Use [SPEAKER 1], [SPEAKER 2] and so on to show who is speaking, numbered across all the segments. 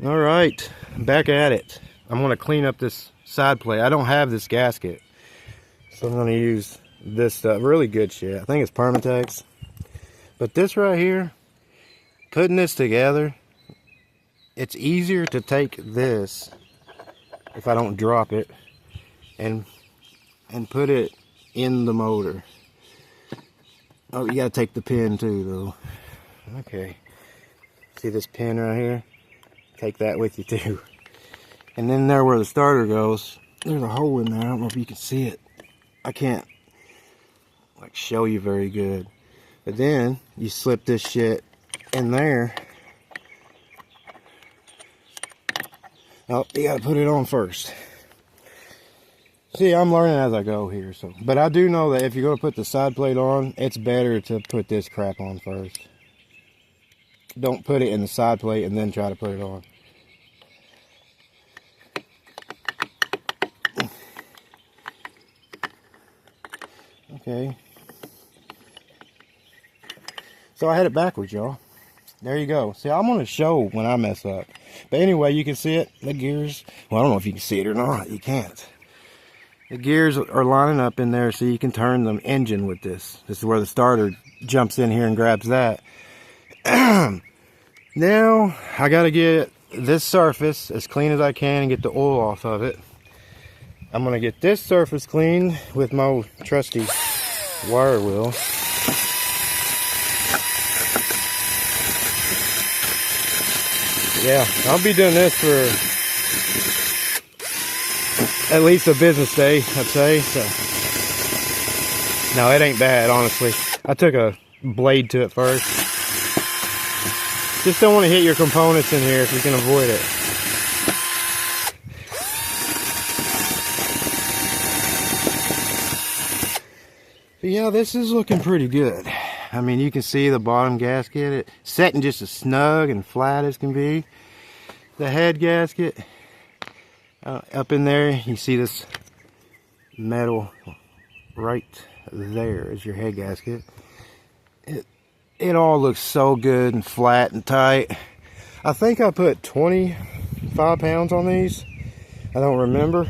[SPEAKER 1] All right, back at it. I'm going to clean up this side plate. I don't have this gasket, so I'm going to use this stuff. Really good shit. I think it's Permatex. But this right here, putting this together, it's easier to take this, if I don't drop it, and put it in the motor. Oh, you got to take the pin too, though. Okay. See this pin right here? Take that with you too. And then there where the starter goes, there's a hole in there. I don't know if you can see it. I can't like show you very good. But then you slip this shit in there. Oh, you gotta put it on first. See, I'm learning as I go here, so. But I do know that if you're gonna put the side plate on, it's better to put this crap on first. Don't put it in the side plate and then try to put it on. Okay. So I had it backwards, y'all. There you go. See, I'm going to show when I mess up. But anyway, you can see it. The gears. Well, I don't know if you can see it or not. You can't. The gears are lining up in there so you can turn the engine with this. This is where the starter jumps in here and grabs that. Now, I got to get this surface as clean as I can and get the oil off of it. I'm going to get this surface clean with my trusty wire wheel. Yeah, I'll be doing this for at least a business day, I'd say. So, no, it ain't bad, honestly. I took a blade to it first. Just don't want to hit your components in here if you can avoid it. But yeah, this is looking pretty good. I mean, you can see the bottom gasket. It's setting just as snug and flat as can be. The head gasket, up in there, you see this metal right there is your head gasket. It all looks so good and flat and tight. I think I put 25 pounds on these. I don't remember.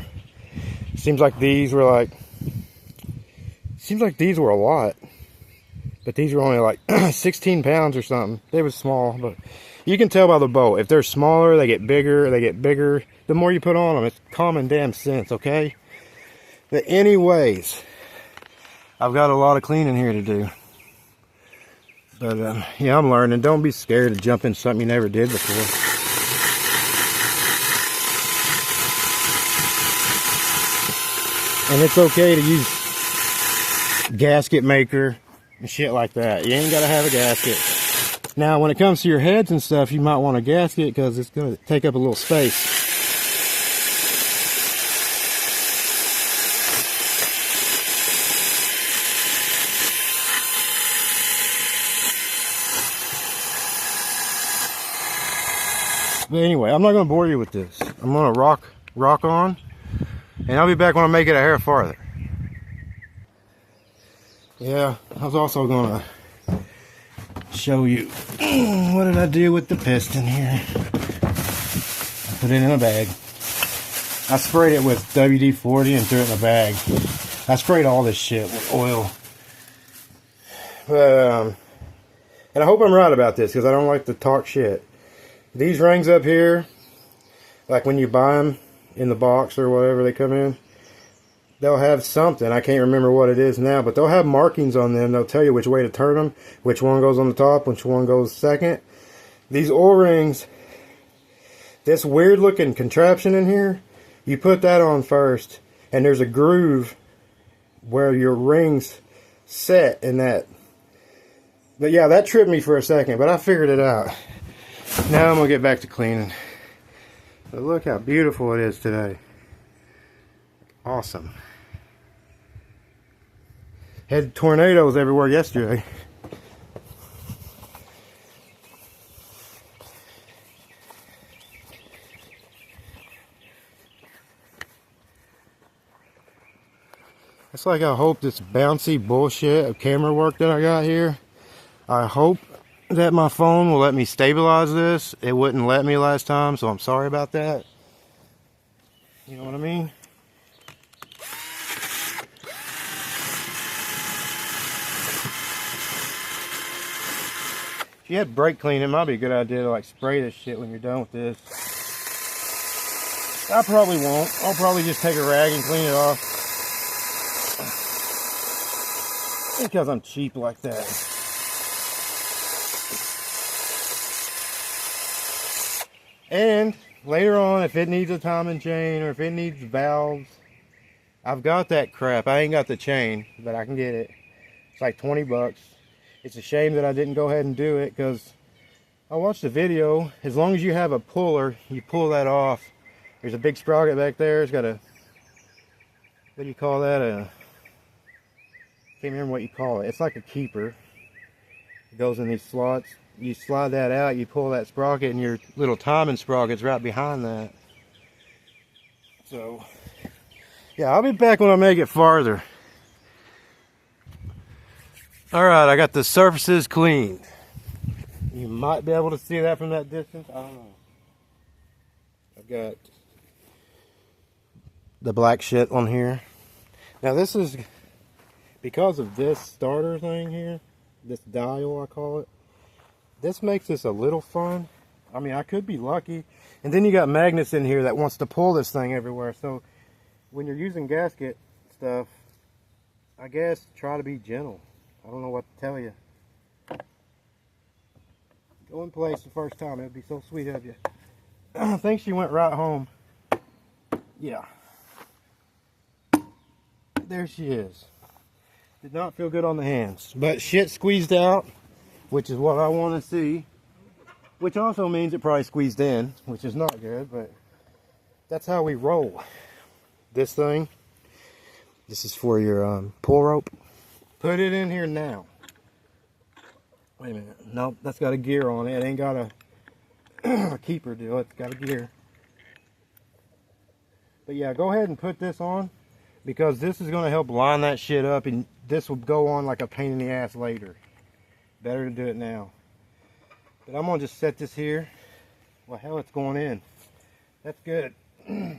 [SPEAKER 1] Seems like these were like, a lot. But these were only like 16 pounds or something. They were small, but you can tell by the boat. If they're smaller, they get bigger, The more you put on them, it's common damn sense, okay? But anyways, I've got a lot of cleaning here to do. But yeah, I'm learning. Don't be scared to jump in something you never did before. And it's okay to use gasket maker and shit like that. You ain't gotta have a gasket. Now, when it comes to your heads and stuff, you might want a gasket because it's gonna take up a little space. But anyway, I'm not gonna bore you with this. I'm gonna rock on, and I'll be back when I make it a hair farther. Yeah, I was also gonna show you what did I do with the piston here. I put it in a bag. I sprayed it with WD-40 and threw it in a bag. I sprayed all this shit with oil. But, and I hope I'm right about this because I don't like to talk shit. These rings up here, like when you buy them in the box or whatever they come in, they'll have something. I can't remember what it is now, but they'll have markings on them. They'll tell you which way to turn them, which one goes on the top, which one goes second. These O-rings, this weird looking contraption in here, you put that on first, and there's a groove where your rings set in that. But yeah, that tripped me for a second, but I figured it out. Now I'm going to get back to cleaning. But look how beautiful it is today. Awesome. Had tornadoes everywhere yesterday. It's like I hope this bouncy bullshit of camera work that I got here, I hope that my phone will let me stabilize this. It wouldn't let me last time, so I'm sorry about that. You know what I mean? If you had brake clean, it might be a good idea to like spray this shit when you're done with this. I probably won't. I'll probably just take a rag and clean it off. Because I'm cheap like that. And later on, if it needs a timing chain or if it needs valves, I've got that crap. I ain't got the chain, but I can get it. It's like 20 bucks. It's a shame that I didn't go ahead and do it because I watched the video. As long as you have a puller, you pull that off. There's a big sprocket back there. It's got a, what do you call that? Can't remember what you call it. It's like a keeper. It goes in these slots. You slide that out, you pull that sprocket, and your little timing sprocket's right behind that. So, yeah, I'll be back when I make it farther. Alright, I got the surfaces cleaned. You might be able to see that from that distance. I don't know. I've got the black shit on here. Now this is because of this starter thing here, this dial I call it. This makes this a little fun. I mean, I could be lucky. And then you got magnets in here that wants to pull this thing everywhere. So when you're using gasket stuff, I guess try to be gentle. I don't know what to tell you. Go in place the first time. It would be so sweet of you. I think she went right home. Yeah. There she is. Did not feel good on the hands. But shit squeezed out, which is what I want to see. Which also means it probably squeezed in, which is not good, but that's how we roll. This thing, this is for your pull rope. Put it in here now. Wait a minute. Nope, that's got a gear on it. It ain't got a keeper deal. It's got a gear. But yeah, go ahead and put this on because this is going to help line that shit up, and this will go on like a pain in the ass later. Better to do it now. But I'm going to just set this here. Well, hell, it's going in. That's good. I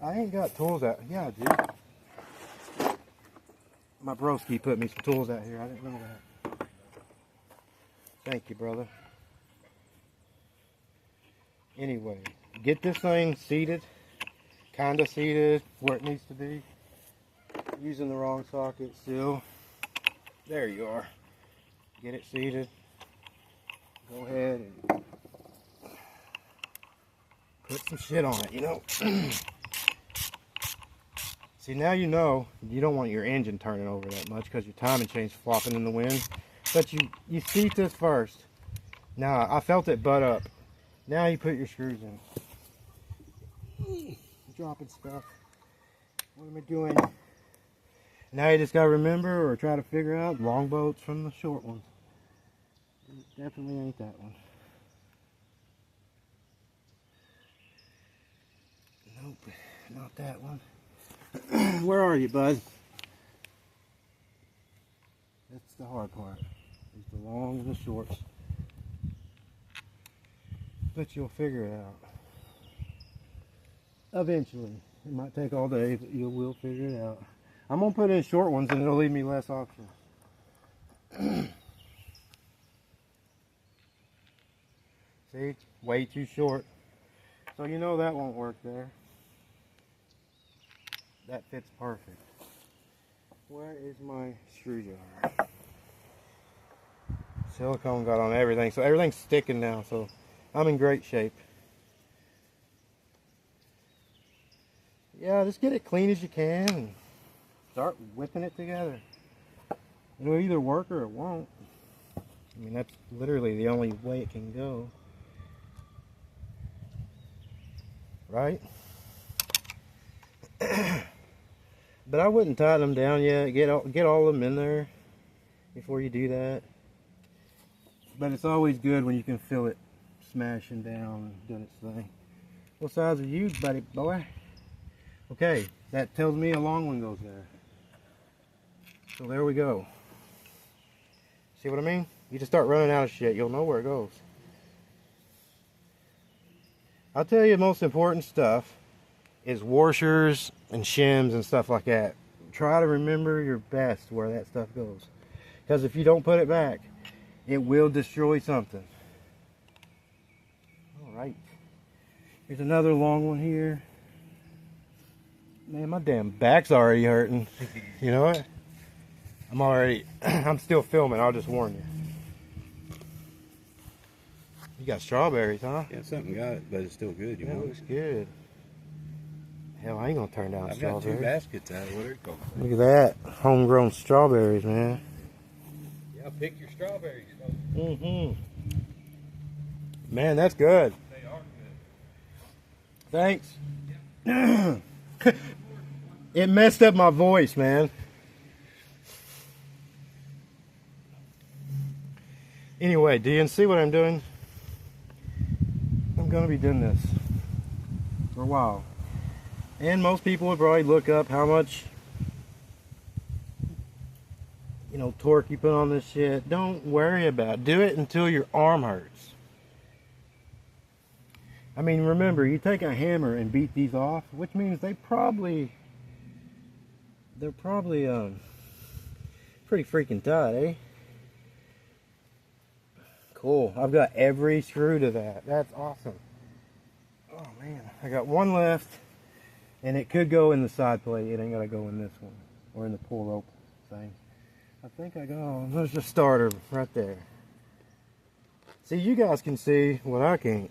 [SPEAKER 1] ain't got tools out. Yeah, I do. My broski put me some tools out here. I didn't know that. Thank you, brother. Anyway, get this thing seated. Kinda seated where it needs to be. Using the wrong socket still. There you are. Get it seated. Go ahead and put some shit on it, you know. See, now you know you don't want your engine turning over that much because your timing chain's flopping in the wind. But you seat this first. Now, I felt it butt up. Now you put your screws in. Dropping stuff. What am I doing? Now you just gotta remember or try to figure out long boats from the short ones. It definitely ain't that one. Nope, not that one. Where are you, bud? That's the hard part. Is the long and the shorts. But you'll figure it out. Eventually. It might take all day, but you will figure it out. I'm going to put in short ones and it'll leave me less options. See? Way too short. So you know that won't work there. That fits perfect. Where is my screwdriver? Silicone got on everything, so everything's sticking now, so I'm in great shape. Yeah, just get it clean as you can and start whipping it together. It'll either work or it won't. I mean, that's literally the only way it can go. Right? But I wouldn't tighten them down yet. Get all of them in there before you do that. But it's always good when you can feel it smashing down and doing its thing. What size are you, buddy boy? Okay, that tells me a long one goes there. So there we go. See what I mean? You just start running out of shit, you'll know where it goes. I'll tell you the most important stuff is washers and shims and stuff like that. Try to remember your best where that stuff goes. Because if you don't put it back, it will destroy something. Alright. Here's another long one here. Man, my damn back's already hurting. You know what? I'm still filming, I'll just warn you. You got strawberries, huh?
[SPEAKER 2] Yeah, something got it, but it's still good.
[SPEAKER 1] Yeah, it looks good. Hell, I ain't gonna turn down strawberries.
[SPEAKER 2] I've got 2 baskets out of what it called.
[SPEAKER 1] Look at that. Homegrown strawberries, man.
[SPEAKER 2] Yeah, pick your strawberries.
[SPEAKER 1] Mm-hmm. Man, that's good.
[SPEAKER 2] They are good.
[SPEAKER 1] Thanks. Yeah. It messed up my voice, man. Anyway, do you see what I'm doing? I'm going to be doing this for a while. And most people would probably look up how much, you know, torque you put on this shit. Don't worry about it. Do it until your arm hurts. I mean, remember, you take a hammer and beat these off, which means they're probably pretty freaking tight, eh? Cool. I've got every screw to that. That's awesome. Oh man, I got one left, and it could go in the side plate. It ain't gotta go in this one or in the pull rope thing. I think I got. There's the starter right there. See, you guys can see what I can't.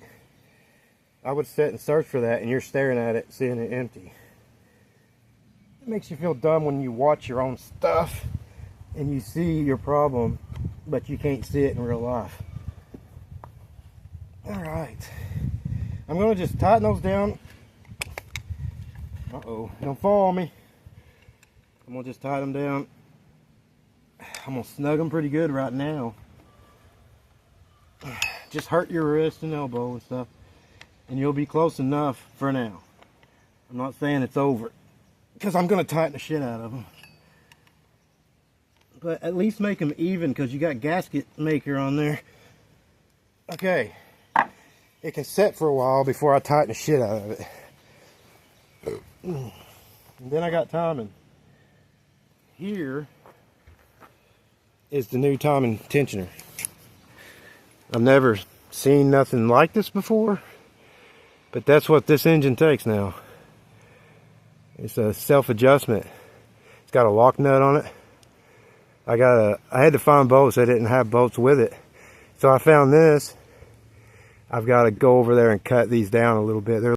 [SPEAKER 1] I would sit and search for that, and you're staring at it, seeing it empty. It makes you feel dumb when you watch your own stuff and you see your problem, but you can't see it in real life. Alright. I'm going to just tighten those down. Uh-oh. Don't fall on me. I'm going to just tighten them down. I'm going to snug them pretty good right now. Just hurt your wrist and elbow and stuff. And you'll be close enough for now. I'm not saying it's over, because I'm going to tighten the shit out of them. But at least make them even, because you got gasket maker on there. Okay. It can set for a while before I tighten the shit out of it. And then I got timing. Here is the new timing tensioner. I've never seen nothing like this before, but that's what this engine takes now. It's a self-adjustment. It's got a lock nut on it. I had to find bolts. I didn't have bolts with it, so I found this. I've got to go over there and cut these down a little bit. They're